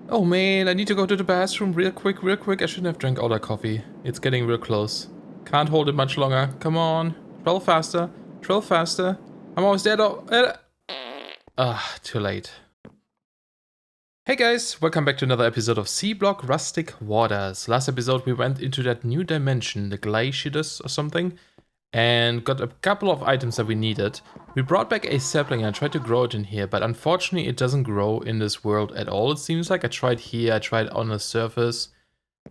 Oh man, I need to go to the bathroom real quick, real quick. I shouldn't have drank all that coffee. It's getting real close. Can't hold it much longer. Come on. Travel faster. Travel faster. I'm almost there though. Too late. Hey guys, welcome back to another episode of Seablock Rustic Waters. Last episode we went into that new dimension, the Glaciatus or something, and got a couple of items that we needed. We brought back a sapling and I tried to grow it in here, but unfortunately it doesn't grow in this world at all. It seems like I tried here, I tried on the surface.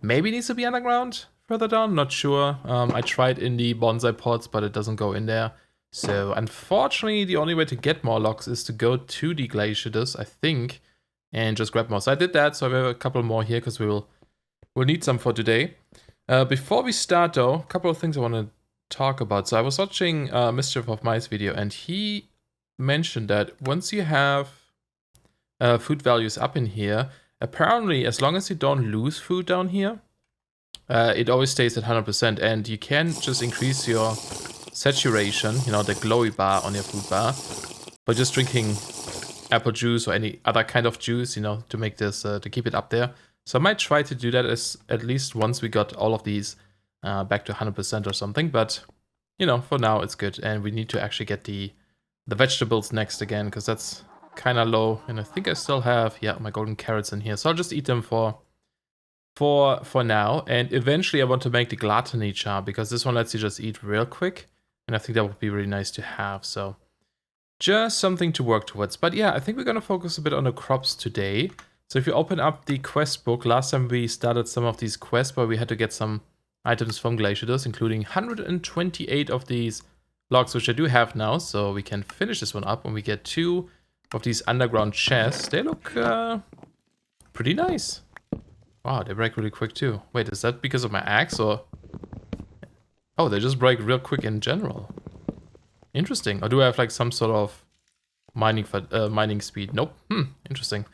Maybe it needs to be underground further down, not sure. I tried in the bonsai pots, but it doesn't go in there. So unfortunately the only way to get more logs is to go to the Glaciatus, I think, and just grab more. So I did that, so I have a couple more here because we'll need some for today. Before we start though, a couple of things I want to talk about. So I was watching Mischief of Mice video and he mentioned that once you have food values up in here, apparently as long as you don't lose food down here, it always stays at 100%, and you can just increase your saturation, you know, the glowy bar on your food bar, by just drinking apple juice or any other kind of juice, you know, to make this, to keep it up there. So I might try to do that at least once we got all of these back to 100% or something, but, you know, for now it's good. And we need to actually get the vegetables next again, because that's kind of low. And I think I still have, yeah, my golden carrots in here. So I'll just eat them for now. And eventually I want to make the gluttony charm, because this one lets you just eat real quick. And I think that would be really nice to have, so just something to work towards. But yeah, I think we're going to focus a bit on the crops today. So if you open up the quest book, last time we started some of these quests where we had to get some items from Glaciatus, including 128 of these logs, which I do have now. So we can finish this one up when we get 2 of these underground chests. They look pretty nice. Wow, they break really quick too. Wait, is that because of my axe or... Oh, they just break real quick in general. Interesting. Or do I have like some sort of mining speed? Nope. Interesting.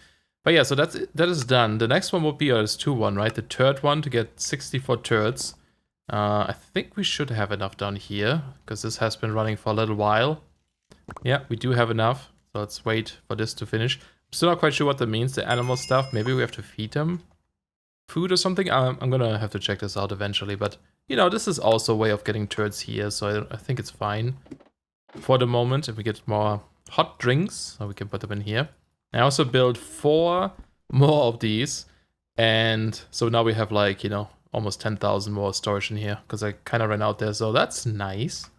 But yeah, so that is done. The next one would be there's 2-1, right? The third one to get 64 turds. I think we should have enough down here, because this has been running for a little while. Yeah, we do have enough. So let's wait for this to finish. I'm still not quite sure what that means, the animal stuff. Maybe we have to feed them food or something. I'm gonna have to check this out eventually. But, you know, this is also a way of getting turds here, so I think it's fine for the moment. If we get more hot drinks, so we can put them in here. I also built 4 more of these, and so now we have, like, you know, almost 10,000 more storage in here, because I kind of ran out there, so that's nice.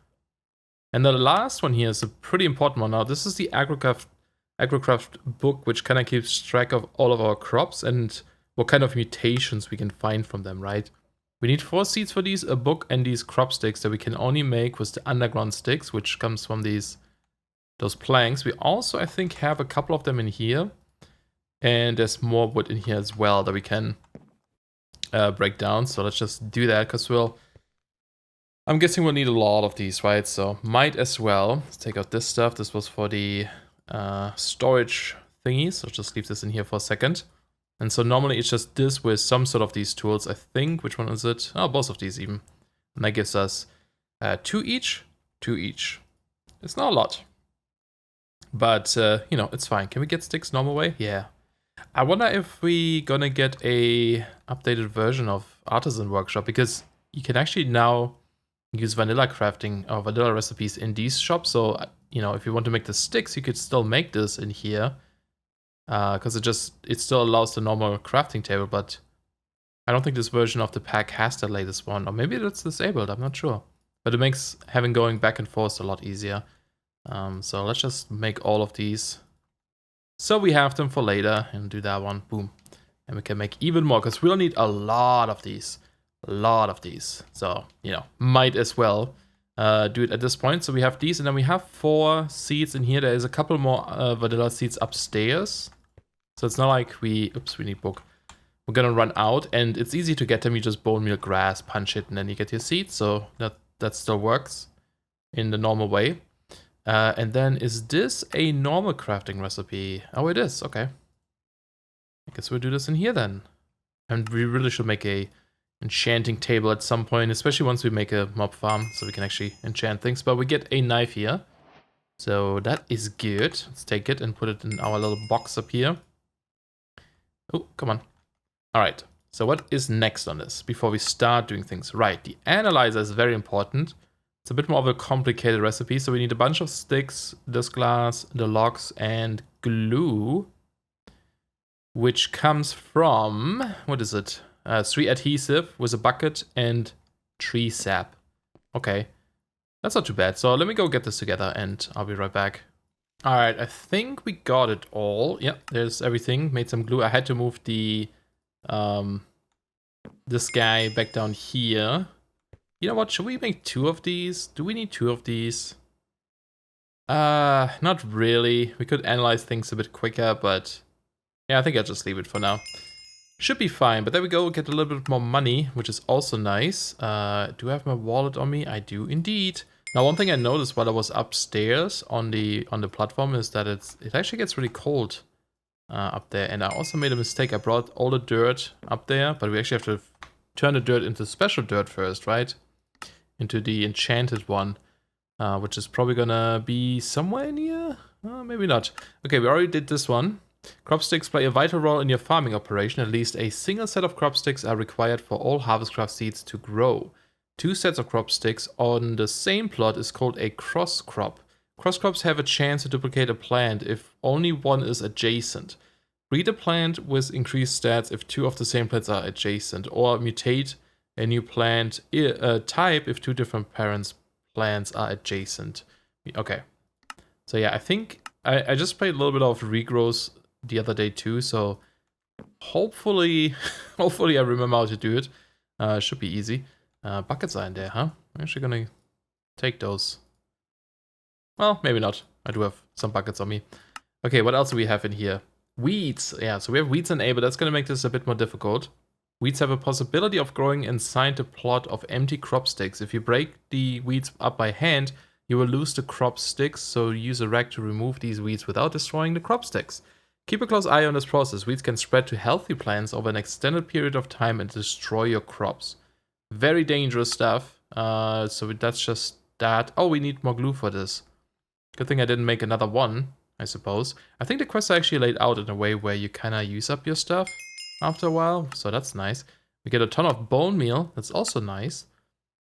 And the last one here is a pretty important one. Now, this is the Agrocraft book, which kind of keeps track of all of our crops and what kind of mutations we can find from them, right? We need 4 seeds for these, a book, and these crop sticks that we can only make with the underground sticks, which comes from those planks. We also, I think, have a couple of them in here. And there's more wood in here as well that we can break down. So let's just do that, because I'm guessing we'll need a lot of these, right? So might as well. Let's take out this stuff. This was for the storage thingy. So just leave this in here for a second. And so normally it's just this with some sort of these tools, I think. Which one is it? Oh, both of these even. And that gives us 2 each. 2 each. It's not a lot. But, you know, it's fine. Can we get sticks normal way? Yeah. I wonder if we gonna get a updated version of Artisan Workshop, because you can actually now use vanilla crafting or vanilla recipes in these shops. So, you know, if you want to make the sticks, you could still make this in here. Because it still allows the normal crafting table, but I don't think this version of the pack has the latest one. Or maybe it's disabled, I'm not sure. But it makes having going back and forth a lot easier. So let's just make all of these, so we have them for later, and do that one. Boom. And we can make even more, because we'll need a lot of these. A lot of these. So, you know, might as well do it at this point. So we have these, and then we have 4 seeds in here. There is a couple more vanilla seeds upstairs. So it's not like we need book. We're gonna run out, and it's easy to get them. You just bone meal grass, punch it, and then you get your seeds. So that still works in the normal way. And then, is this a normal crafting recipe? Oh, it is. Okay. I guess we'll do this in here then. And we really should make a enchanting table at some point, especially once we make a mob farm, so we can actually enchant things. But we get a knife here. So that is good. Let's take it and put it in our little box up here. Oh, come on. All right. So what is next on this before we start doing things? Right. The analyzer is very important. It's a bit more of a complicated recipe. So we need a bunch of sticks, this glass, the logs, and glue, which comes from, what is it? 3 adhesive with a bucket and tree sap. Okay. That's not too bad. So let me go get this together and I'll be right back. All right, I think we got it all. Yeah, there's everything. Made some glue. I had to move the this guy back down here. You know what? Should we make 2 of these? Do we need 2 of these? Not really. We could analyze things a bit quicker, but yeah, I think I'll just leave it for now. Should be fine, but there we go. Get a little bit more money, which is also nice. Do I have my wallet on me? I do indeed. Now, one thing I noticed while I was upstairs on the platform is that it actually gets really cold up there. And I also made a mistake. I brought all the dirt up there, but we actually have to turn the dirt into special dirt first, right? Into the enchanted one, which is probably gonna be somewhere in here. Maybe not. Okay, we already did this one. Crop sticks play a vital role in your farming operation. At least a single set of crop sticks are required for all harvestcraft seeds to grow. 2 sets of crop sticks on the same plot is called a cross crop. Cross crops have a chance to duplicate a plant if only one is adjacent. Breed a plant with increased stats if 2 of the same plants are adjacent, or mutate a new plant type if 2 different parents' plants are adjacent. Okay. So yeah, I think I just played a little bit of regrowth the other day too, so hopefully I remember how to do it. Should be easy. Buckets are in there, huh? I'm actually gonna take those. Well, maybe not. I do have some buckets on me. Okay, what else do we have in here? Weeds. Yeah, so we have weeds in A, but that's gonna make this a bit more difficult. Weeds have a possibility of growing inside the plot of empty crop sticks. If you break the weeds up by hand, you will lose the crop sticks, so use a rag to remove these weeds without destroying the crop sticks. Keep a close eye on this process. Weeds can spread to healthy plants over an extended period of time and destroy your crops. Very dangerous stuff. So that's just that. Oh, we need more glue for this. Good thing I didn't make another one, I suppose. I think the quests are actually laid out in a way where you kind of use up your stuff after a while, so that's nice. We get a ton of bone meal. That's also nice.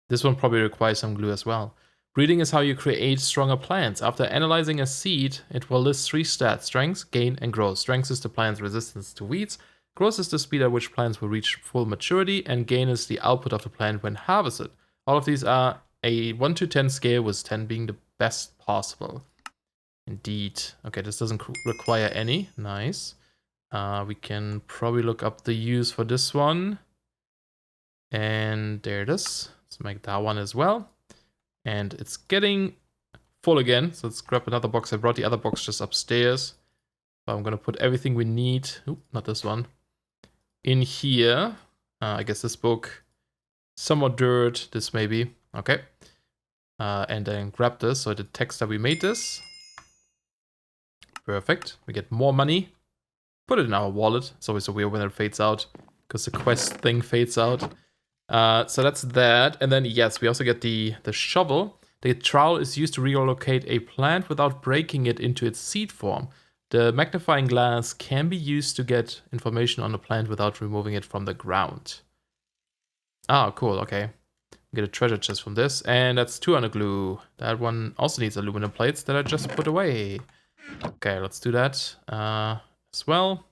This one probably requires some glue as well. Breeding is how you create stronger plants. After analyzing a seed, it will list 3 stats: strength, gain, and growth. Strength is the plant's resistance to weeds. Growth is the speed at which plants will reach full maturity, and gain is the output of the plant when harvested. All of these are a 1 to 10 scale, with 10 being the best possible. Indeed. Okay, this doesn't require any. Nice. We can probably look up the use for this one. And there it is. Let's make that one as well. And it's getting full again, so let's grab another box. I brought the other box just upstairs. So I'm gonna put everything we need, not this one, in here. I guess this book, some more dirt, this maybe, okay. And then grab this, so the text that we made this. Perfect, we get more money. Put it in our wallet. It's always so weird when it fades out, because the quest thing fades out. So that's that, and then yes, we also get the shovel. The trowel is used to relocate a plant without breaking it into its seed form. The magnifying glass can be used to get information on the plant without removing it from the ground. Ah, cool, okay. We get a treasure chest from this, and that's 200 glue. That one also needs aluminum plates that I just put away. Okay, let's do that as well.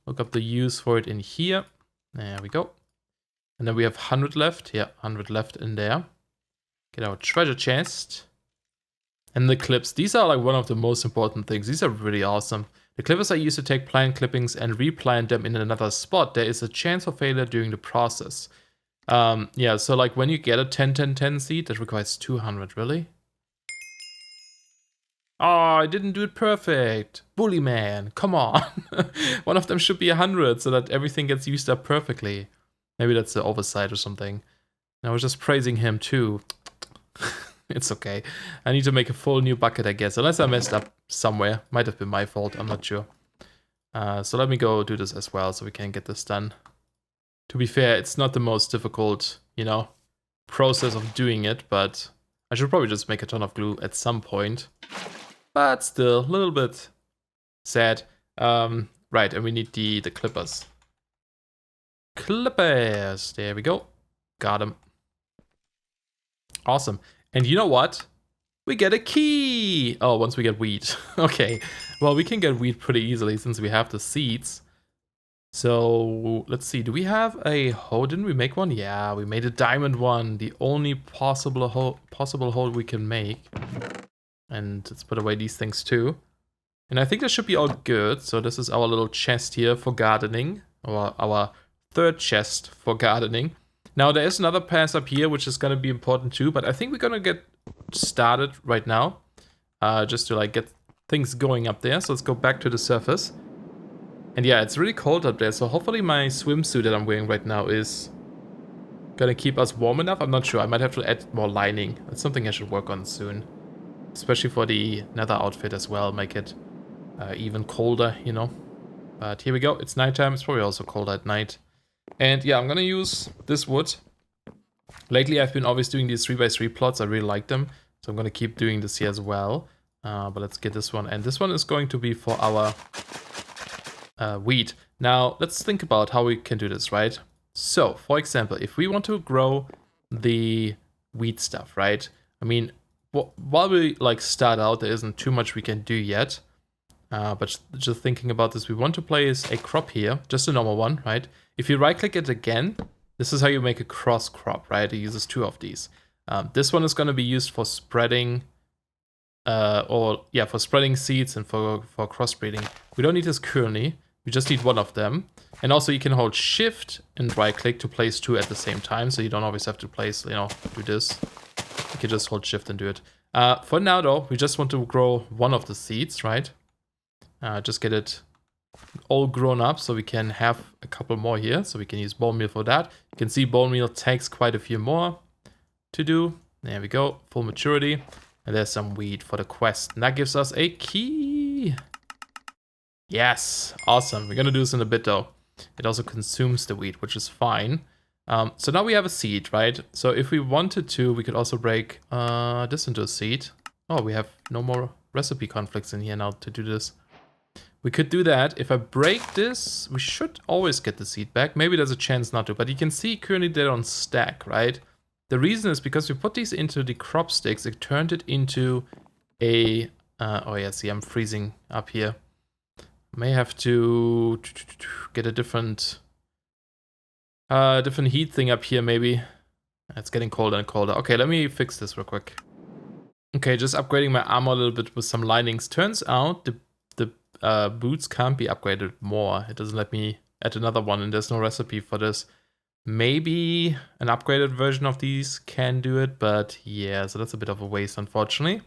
Look up the use for it in here. There we go. And then we have 100 left. Yeah, 100 left in there. Get our treasure chest. And the clips. These are like one of the most important things. These are really awesome. The clippers are used to take plant clippings and replant them in another spot. There is a chance of failure during the process. Yeah, so like when you get a 10-10-10 seed, that requires 200, really? Oh, I didn't do it perfect. Boolyman, come on. One of them should be 100 so that everything gets used up perfectly. Maybe that's the oversight or something. I was just praising him too. It's okay. I need to make a full new bucket, I guess. Unless I messed up somewhere. Might have been my fault, I'm not sure. So let me go do this as well so we can get this done. To be fair, it's not the most difficult, you know, process of doing it, but I should probably just make a ton of glue at some point. But still, a little bit sad. Right, and we need the clippers. Clippers, there we go. Got them. Awesome. And you know what? We get a key! Oh, once we get wheat. Okay, well, we can get wheat pretty easily since we have the seeds. So, let's see, do we have a hole? Didn't we make one? Yeah, we made a diamond one. The only possible hole we can make. And let's put away these things too. And I think that should be all good. So this is our little chest here for gardening. Or our third chest for gardening. Now there is another pass up here which is going to be important too. But I think we're going to get started right now. Just to like get things going up there. So let's go back to the surface. And yeah, it's really cold up there. So hopefully my swimsuit that I'm wearing right now is going to keep us warm enough. I'm not sure. I might have to add more lining. That's something I should work on soon. Especially for the nether outfit as well. Make it even colder, you know. But here we go. It's nighttime. It's probably also cold at night. And yeah, I'm gonna use this wood. Lately, I've been always doing these 3x3 plots. I really like them. So I'm gonna keep doing this here as well. But let's get this one. And this one is going to be for our wheat. Now, let's think about how we can do this, right? So, for example, if we want to grow the wheat stuff, right? I mean, while we like start out, there isn't too much we can do yet. But just thinking about this, we want to place a crop here, just a normal one, right? If you right click it again, this is how you make a cross crop, right? It uses two of these. This one is going to be used for spreading, for spreading seeds and for crossbreeding. We don't need this currently. We just need one of them. And also you can hold shift and right click to place two at the same time. So you don't always have to place, do this. You can just hold shift and do it. For now though, we just want to grow one of the seeds, right? Just get it all grown up so we can have a couple more here. So we can use bone meal for that. You can see bone meal takes quite a few more to do. There we go, full maturity. And there's some wheat for the quest. And that gives us a key. Yes, awesome. We're gonna do this in a bit though. It also consumes the wheat, which is fine. So now we have a seed, right? So if we wanted to, we could also break this into a seed. Oh, we have no more recipe conflicts in here now to do this. We could do that. If I break this, we should always get the seed back. Maybe there's a chance not to, but you can see currently they don't stack, right? The reason is because we put these into the crop sticks, it turned it into a... oh yeah, see, I'm freezing up here. May have to get a different heat thing up here, maybe. It's getting colder and colder. Okay, let me fix this real quick. Okay, just upgrading my armor a little bit with some linings. Turns out the boots can't be upgraded more. It doesn't let me add another one, and there's no recipe for this. Maybe an upgraded version of these can do it, but yeah, so that's a bit of a waste, unfortunately.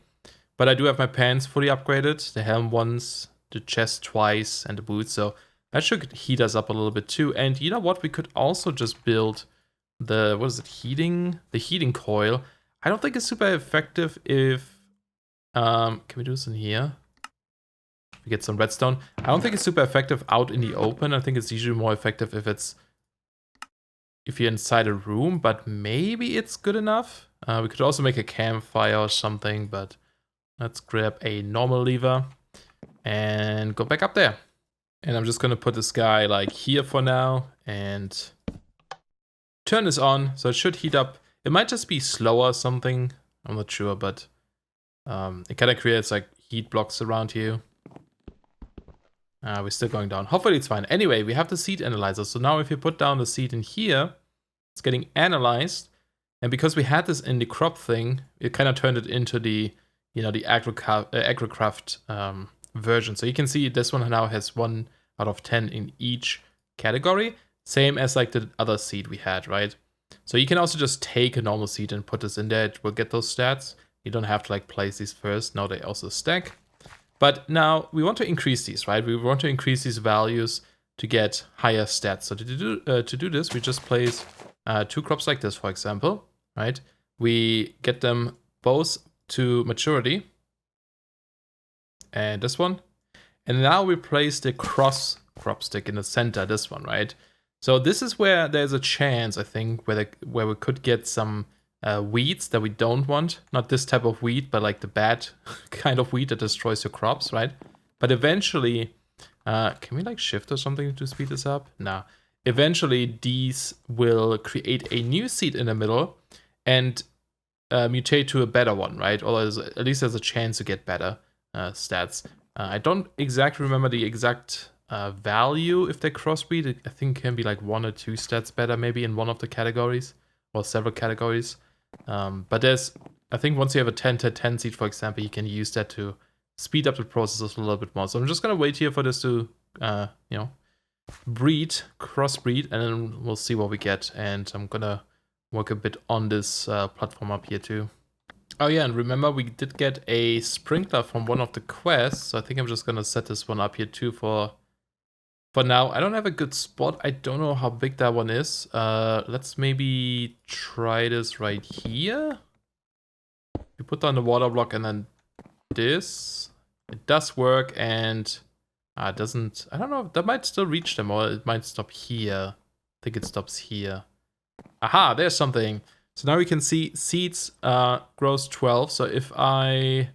But I do have my pants fully upgraded, the helm once, the chest twice, and the boots, so that should heat us up a little bit too. And you know what? We could also just build the, what is it, heating? The heating coil. I don't think it's super effective if, can we do this in here? We get some redstone. I don't think it's super effective out in the open. I think it's usually more effective if you're inside a room, but maybe it's good enough. We could also make a campfire or something, but let's grab a normal lever and go back up there. And I'm just gonna put this guy like here for now and turn this on. So it should heat up. It might just be slower or something. I'm not sure, but it kind of creates like heat blocks around here. We're still going down. Hopefully it's fine. Anyway, we have the seed analyzer. So now if you put down the seed in here, it's getting analyzed. And because we had this in the crop thing, it kind of turned it into the, the AgriCraft version. So you can see this one now has 1 out of 10 in each category. Same as like the other seed we had, right? So you can also just take a normal seed and put this in there. It will get those stats. You don't have to like place these first. Now they also stack. But now we want to increase these, right? We want to increase these values to get higher stats. So to do this, we just place 2 crops like this, for example, right? We get them both to maturity. And this one. And now we place the cross crop stick in the center, this one, right? So this is where there's a chance, I think, where we could get some weeds that we don't want. Not this type of weed, but like the bad kind of weed that destroys your crops, right? But eventually, Can we like shift or something to speed this up? No. Eventually, these will create a new seed in the middle and mutate to a better one, right? Or at least there's a chance to get better stats. I don't exactly remember the exact value if they crossbreed. I think it can be like 1 or 2 stats better maybe in one of the categories or several categories. But there's, I think once you have a 10-10 seed, for example, you can use that to speed up the process a little bit more. So I'm just going to wait here for this to, you know, crossbreed, and then we'll see what we get. And I'm going to work a bit on this platform up here too. Oh yeah, and remember we did get a sprinkler from one of the quests, so I think I'm just gonna set this one up here too for now. I don't have a good spot. I don't know how big that one is. Let's maybe try this right here. We put down the water block and then this. It does work, and it doesn't, I don't know, that might still reach them, or it might stop here. I think it stops here. Aha, there's something. So now we can see seeds grows 12. So if I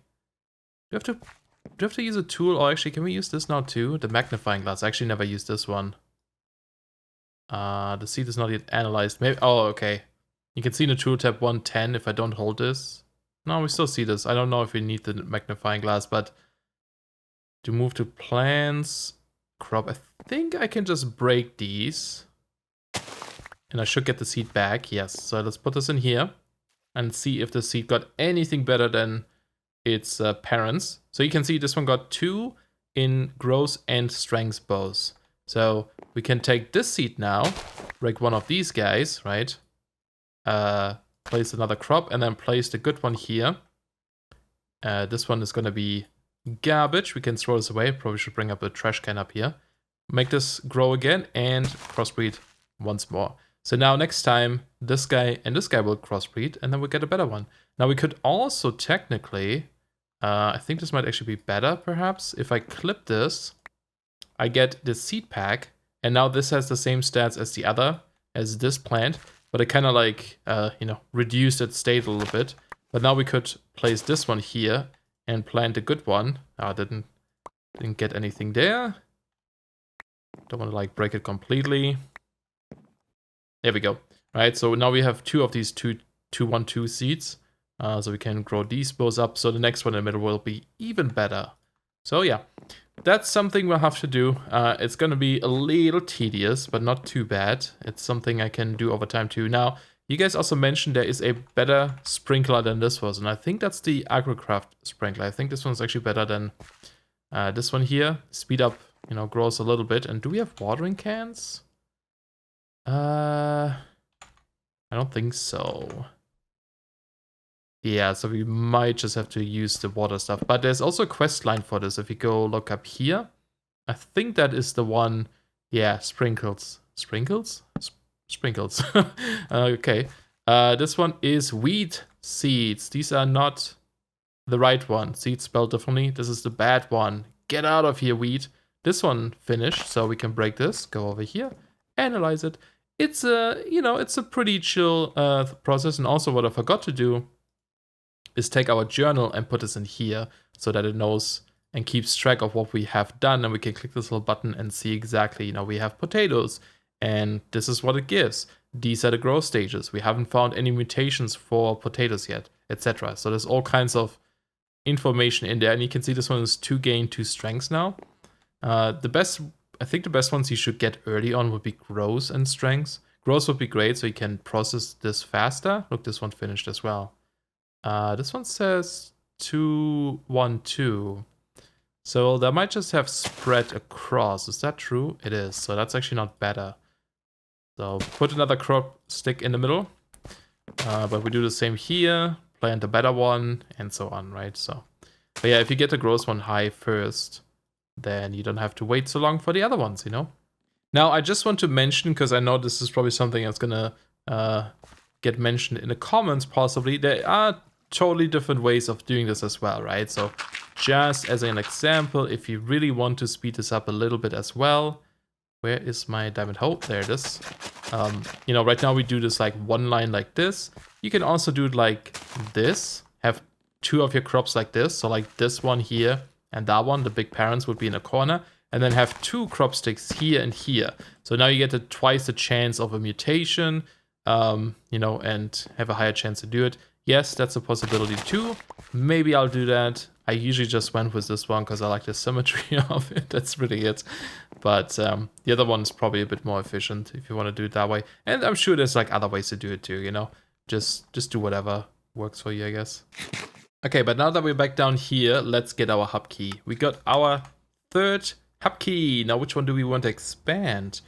do you have to use a tool, or actually can we use this now too? The magnifying glass. I actually never used this one. The seed is not yet analyzed. Maybe, oh, okay. You can see in the tool tab 110 if I don't hold this. No, we still see this. I don't know if we need the magnifying glass, but to move to plants, crop, I think I can just break these. And I should get the seed back, yes. So let's put this in here and see if the seed got anything better than its parents. So you can see this one got 2 in growth and strength both. So we can take this seed now, break one of these guys, right? Place another crop and then place the good one here. This one is going to be garbage. We can throw this away. Probably should bring up a trash can up here. Make this grow again and crossbreed once more. So now next time, this guy and this guy will crossbreed, and then we'll get a better one. Now we could also technically, I think this might actually be better perhaps. If I clip this, I get the seed pack, and now this has the same stats as the other, as this plant, but it kind of like, you know, reduced its state a little bit. But now we could place this one here and plant a good one. Didn't get anything there. Don't want to like break it completely. There we go. Right, so now we have 2 of these 2-1-2 seeds. So we can grow these both up. So the next one in the middle will be even better. So yeah, that's something we'll have to do. It's going to be a little tedious, but not too bad. It's something I can do over time too. Now, you guys also mentioned there is a better sprinkler than this was. And I think that's the AgroCraft sprinkler. I think this one's actually better than this one here. Speed up, you know, grows a little bit. And do we have watering cans? I don't think so. Yeah, so we might just have to use the water stuff. But there's also a quest line for this. If you go look up here, I think that is the one. Yeah, sprinkles. Sprinkles? Sprinkles. Okay. This one is wheat seeds. These are not the right one. Seeds spelled differently. This is the bad one. Get out of here, wheat. This one finished, so we can break this. Go over here. Analyze it. It's a, you know, it's a pretty chill process. And also what I forgot to do is take our journal and put this in here so that it knows and keeps track of what we have done. And we can click this little button and see exactly, you know, we have potatoes and this is what it gives. These are the growth stages. We haven't found any mutations for potatoes yet, etc. So there's all kinds of information in there. And you can see this one is 2 gain, 2 strengths now. I think the best ones you should get early on would be growth and strengths. Growth would be great, so you can process this faster. Look, this one finished as well. This one says 2-1-2. So that might just have spread across. Is that true? It is. So that's actually not better. So put another crop stick in the middle. But we do the same here. Plant a better one and so on, right? So, but yeah, if you get the growth one high first, then you don't have to wait so long for the other ones, you know? Now, I just want to mention, because I know this is probably something that's gonna get mentioned in the comments possibly, there are totally different ways of doing this as well, right? So just as an example, if you really want to speed this up a little bit as well, where is my diamond hole? There it is. You know, right now we do this like one line like this. You can also do it like this, have 2 of your crops like this. So like this one here and that one, the big parents would be in a corner. and then have 2 crop sticks here and here. So now you get twice the chance of a mutation, you know, and have a higher chance to do it. Yes, that's a possibility too. Maybe I'll do that. I usually just went with this one because I like the symmetry of it. That's really it. But the other one is probably a bit more efficient if you want to do it that way. And I'm sure there's like other ways to do it too, you know. Just do whatever works for you, I guess. Okay, but now that we're back down here, let's get our hub key. We got our 3rd hub key. Now, which one do we want to expand?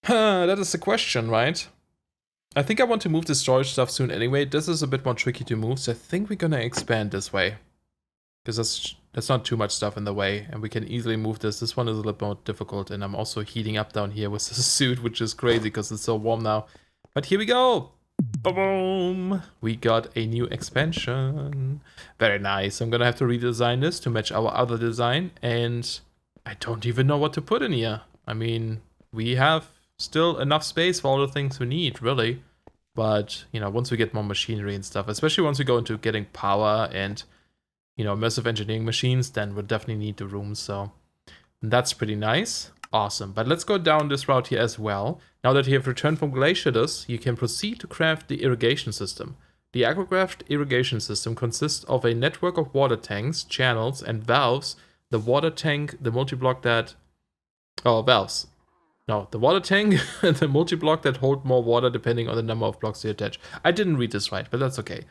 That is the question, right? I think I want to move the storage stuff soon anyway. This is a bit more tricky to move, so I think we're gonna expand this way. Because that's not too much stuff in the way, and we can easily move this. This one is a little more difficult, and I'm also heating up down here with the suit, which is crazy because it's so warm now. But here we go! Boom! We got a new expansion. Very nice. I'm gonna have to redesign this to match our other design, and I don't even know what to put in here. I mean, we have still enough space for all the things we need, really. But, you know, once we get more machinery and stuff, especially once we go into getting power and, you know, immersive engineering machines, then we'll definitely need the rooms, so that's pretty nice. Awesome, but let's go down this route here as well. Now that you have returned from Glaciatus, you can proceed to craft the irrigation system. The Agrocraft irrigation system consists of a network of water tanks, channels, and valves. The water tank, the multi-block that... Oh, valves. No, the water tank and the multi-block that hold more water depending on the number of blocks you attach. I didn't read this right, but that's okay.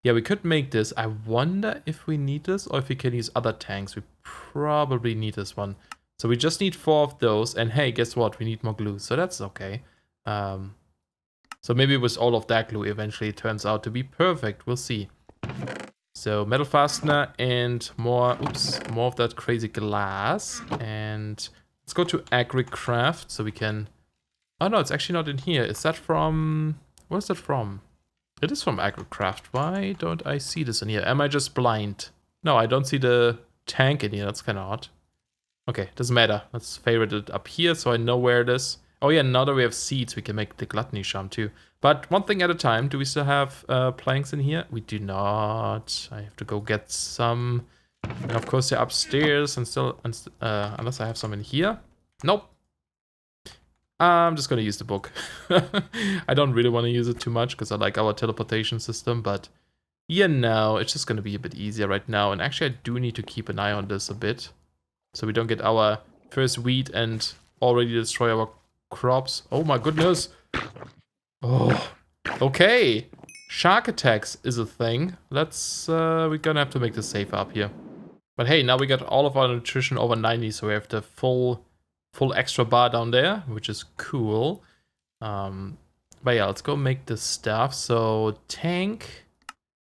Yeah, we could make this. I wonder if we need this or if we can use other tanks. We probably need this one. So we just need 4 of those. And hey, guess what? We need more glue. So that's okay. So maybe with all of that glue, eventually it turns out to be perfect. We'll see. So metal fastener and more, more of that crazy glass. And let's go to AgriCraft so we can... Oh no, it's actually not in here. Is that from... Where's that from? It is from AgriCraft. Why don't I see this in here? Am I just blind? No, I don't see the tank in here. That's kind of odd. Okay, doesn't matter. Let's favorite it up here so I know where it is. Oh yeah, now that we have seeds, we can make the gluttony charm too. But one thing at a time. Do we still have planks in here? We do not. I have to go get some. And of course they're upstairs and still, unless I have some in here. Nope. I'm just gonna use the book. I don't really want to use it too much because I like our teleportation system, but you know, it's just gonna be a bit easier right now. And actually I do need to keep an eye on this a bit, so we don't get our first weed and already destroy our crops. Oh my goodness. Oh, okay. Shark attacks is a thing. Let's, we're gonna have to make this safer up here. But hey, now we got all of our nutrition over 90, so we have the full extra bar down there, which is cool. But yeah, let's go make this stuff. So tank,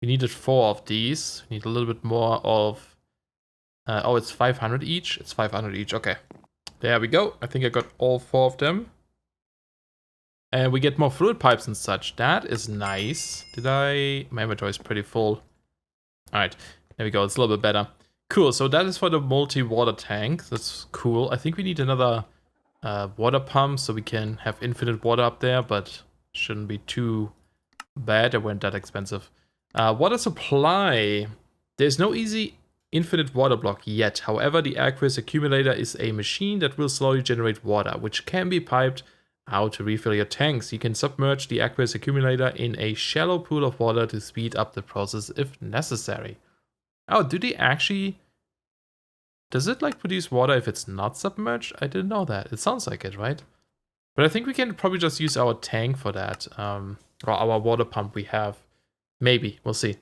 we needed 4 of these. We need a little bit more of, oh, it's 500 each. It's 500 each, okay. There we go. I think I got all 4 of them. And we get more fluid pipes and such. That is nice. My inventory is pretty full. All right, there we go. It's a little bit better. Cool, so that is for the multi-water tank. That's cool. I think we need another water pump so we can have infinite water up there, but shouldn't be too bad. It weren't that expensive. Water supply. There's no easy infinite water block yet. However, the aqueous accumulator is a machine that will slowly generate water, which can be piped out to refill your tanks. You can submerge the aqueous accumulator in a shallow pool of water to speed up the process if necessary. Oh, do they actually... Does it like produce water if it's not submerged? I didn't know that. It sounds like it, right? But I think we can probably just use our tank for that. Or our water pump we have. Maybe. We'll see.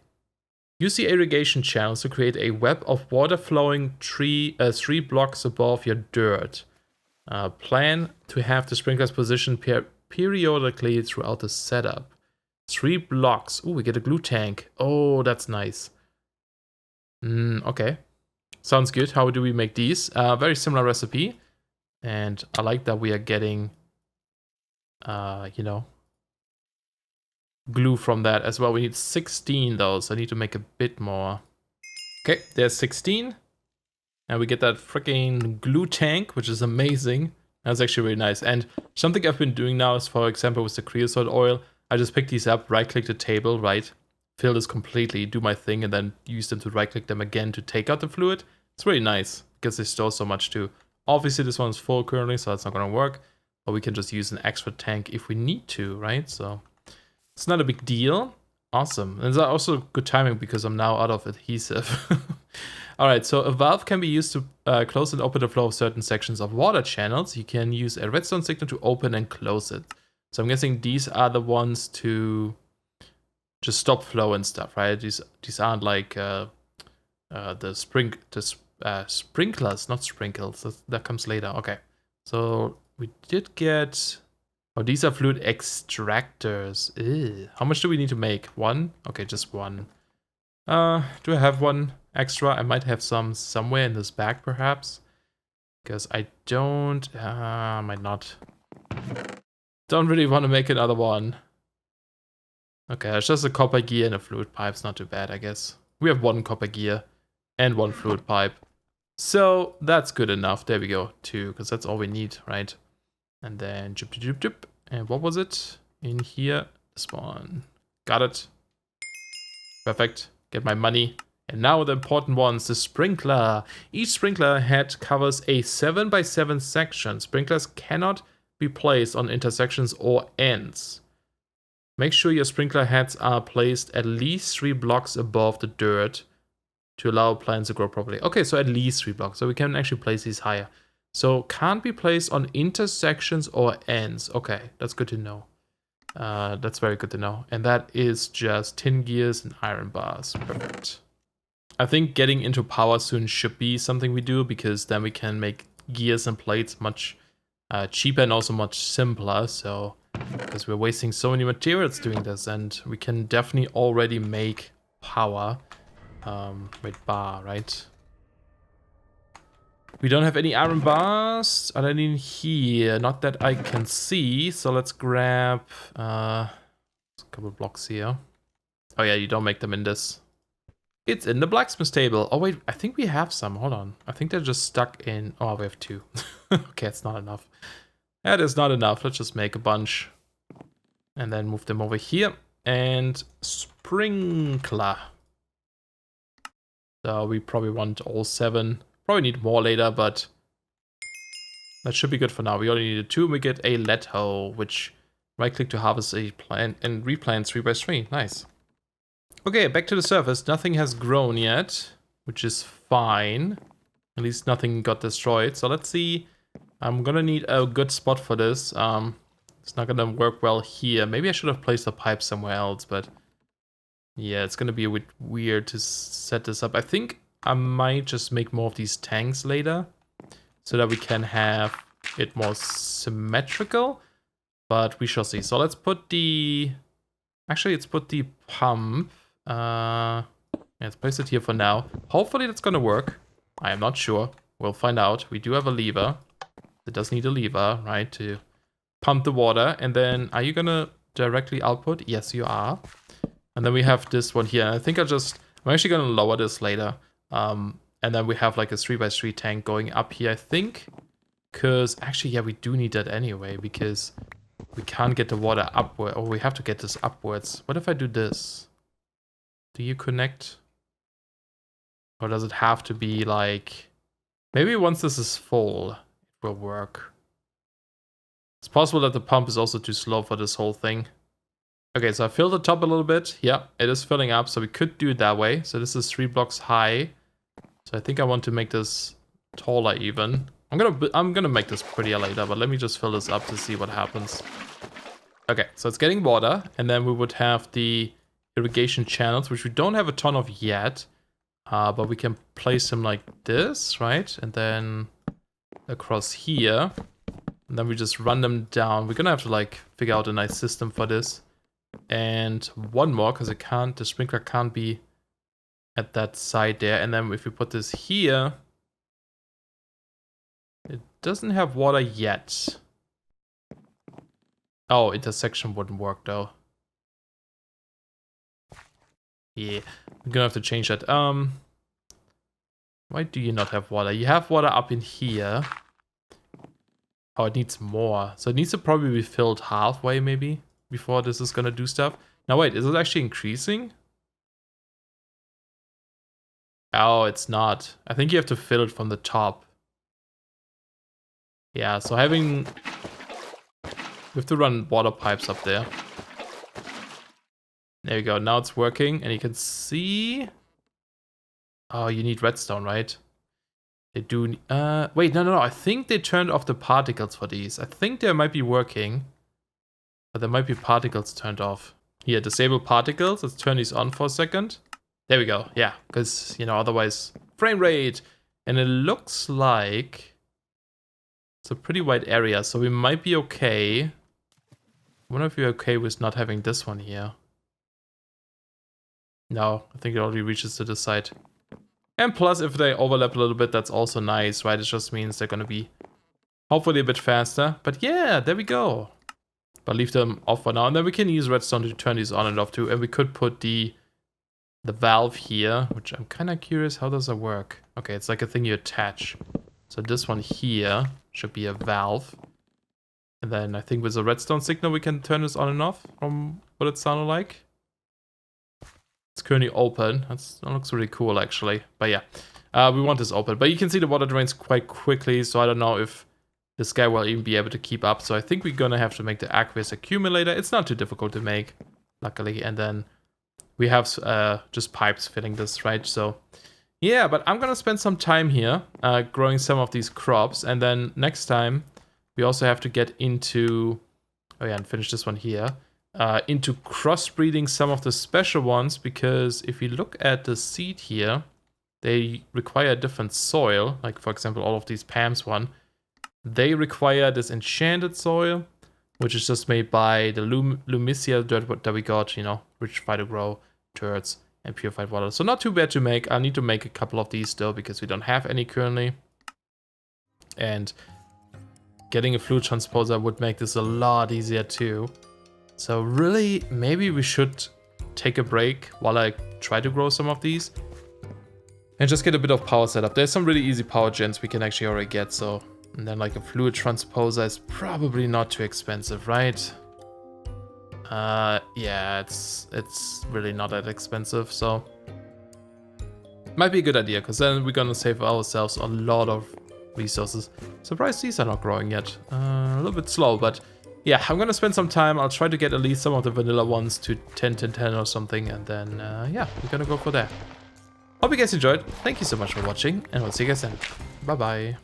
Use the irrigation channels to create a web of water flowing 3 blocks above your dirt. Plan to have the sprinklers positioned periodically throughout the setup. 3 blocks. Ooh, we get a glue tank. Oh, that's nice. Okay. Sounds good. How do we make these? Very similar recipe. And I like that we are getting, you know, glue from that as well. We need 16 though, so I need to make a bit more. Okay, there's 16. And we get that freaking glue tank, which is amazing. That's actually really nice. And something I've been doing now is, for example, with the creosote oil, I just pick these up, right-click the table, right? Fill this completely, do my thing, and then use them to right-click them again to take out the fluid. It's really nice because they store so much too. Obviously, this one's full currently, so that's not gonna work. But we can just use an extra tank if we need to, right? So it's not a big deal. Awesome. And it's also good timing because I'm now out of adhesive. All right, so a valve can be used to close and open the flow of certain sections of water channels. You can use a redstone signal to open and close it. So I'm guessing these are the ones to just stop flow and stuff, right? These aren't like the sprinklers, not sprinkles. That comes later. Okay, so we did get. Oh, these are fluid extractors. Ew. How much do we need to make? One? Okay, just one. Do I have one extra? I might have some somewhere in this bag, perhaps. Because I don't... I might not. Don't really want to make another one. Okay, it's just a copper gear and a fluid pipe. It's not too bad, I guess. We have one copper gear and one fluid pipe. So, that's good enough. There we go. Two, because that's all we need, right? And then jip, jip, jip. And what was it? In here. This one. Got it. Perfect. Get my money. And now the important ones, the sprinkler. Each sprinkler head covers a 7x7 section. Sprinklers cannot be placed on intersections or ends. Make sure your sprinkler heads are placed at least 3 blocks above the dirt to allow plants to grow properly. Okay, so at least 3 blocks. So we can actually place these higher. So can't be placed on intersections or ends. Okay, that's good to know. That's very good to know. And that is just tin gears and iron bars. Perfect. I think getting into power soon should be something we do, because then we can make gears and plates much cheaper and also much simpler. So, because we're wasting so many materials doing this, and we can definitely already make power. Wait, bar, right? We don't have any iron bars. Are they in here? Not that I can see. So let's grab a couple blocks here. Oh yeah, you don't make them in this. It's in the blacksmith table. Oh wait, I think we have some. Hold on. I think they're just stuck in... Oh, we have 2. Okay, it's not enough. That is not enough. Let's just make a bunch. And then move them over here. And sprinkler. So we probably want all 7. Probably need more later, but that should be good for now. We only needed 2. We get a lead hoe, which right-click to harvest a plant and replant 3x3. Nice. Okay, back to the surface. Nothing has grown yet, which is fine. At least nothing got destroyed. So let's see. I'm gonna need a good spot for this. It's not gonna work well here. Maybe I should have placed a pipe somewhere else, but yeah, it's gonna be a bit weird to set this up. I think I might just make more of these tanks later, so that we can have it more symmetrical, but we shall see. So let's put the... Actually, let's put the pump... yeah, let's place it here for now. Hopefully that's gonna work. I am not sure. We'll find out. We do have a lever. It does need a lever, right, to pump the water. And then, are you gonna directly output? Yes, you are. And then we have this one here. I think I'm actually gonna lower this later. And then we have like a 3x3 tank going up here, I think. Because, actually, yeah, we do need that anyway, because we can't get the water upward. Oh, we have to get this upwards. What if I do this? Do you connect? Or does it have to be like... Maybe once this is full, it will work. It's possible that the pump is also too slow for this whole thing. Okay, so I filled the top a little bit. Yeah, it is filling up, so we could do it that way. So this is 3 blocks high. So I think I want to make this taller even. I'm gonna make this prettier later, but let me just fill this up to see what happens. Okay, so it's getting water, and then we would have the irrigation channels, which we don't have a ton of yet, but we can place them like this, right? And then across here, and then we just run them down. We're gonna have to like figure out a nice system for this. And one more, because the sprinkler can't be at that side there. And then if we put this here, it doesn't have water yet. Oh, intersection wouldn't work though. Yeah, I'm gonna have to change that. Why do you not have water? You have water up in here. Oh, it needs more. So it needs to probably be filled halfway maybe before this is gonna do stuff. Now wait, is it actually increasing? Oh, it's not. I think you have to fill it from the top. Yeah, so having... We have to run water pipes up there. There we go. Now it's working, and you can see... Oh, you need redstone, right? They do... wait, no. I think they turned off the particles for these. I think they might be working. But there might be particles turned off. Here, disable particles. Let's turn these on for a second. There we go. Yeah, because, you know, otherwise... Frame rate! And it looks like... It's a pretty wide area, so we might be okay. I wonder if we're okay with not having this one here. No, I think it already reaches to the side. And plus, if they overlap a little bit, that's also nice, right? It just means they're gonna be hopefully a bit faster. But yeah, there we go. But leave them off for now, and then we can use redstone to turn these on and off too. And we could put the valve here, which I'm kind of curious, how does that work? Okay, it's like a thing you attach. So this one here should be a valve. And then I think with a redstone signal we can turn this on and off from what it sounded like. It's currently open. That looks really cool actually. But yeah, we want this open. But you can see the water drains quite quickly, so I don't know if this guy will even be able to keep up. So I think we're gonna have to make the aqueous accumulator. It's not too difficult to make, luckily. And then we have just pipes filling this, right? So yeah, but I'm gonna spend some time here growing some of these crops, and then next time we also have to get into, oh yeah, and finish this one here, into crossbreeding some of the special ones, because if you look at the seed here, they require a different soil. Like for example, all of these Pam's one, they require this Enchanted Soil, which is just made by the Lumicia dirt that we got, you know, rich phytogrow, turds, and purified water. So not too bad to make. I need to make a couple of these still because we don't have any currently. And getting a fluid transposer would make this a lot easier too. So really, maybe we should take a break while I try to grow some of these. And just get a bit of power set up. There's some really easy power gens we can actually already get. So, and then like a fluid transposer is probably not too expensive, right? Yeah, it's really not that expensive, so might be a good idea, because then we're gonna save ourselves a lot of resources. Surprised these are not growing yet. A little bit slow, but yeah, I'm gonna spend some time. I'll try to get at least some of the vanilla ones to 10 or something, and then yeah, we're gonna go for that. Hope you guys enjoyed. Thank you so much for watching, and we'll see you guys then. Bye bye.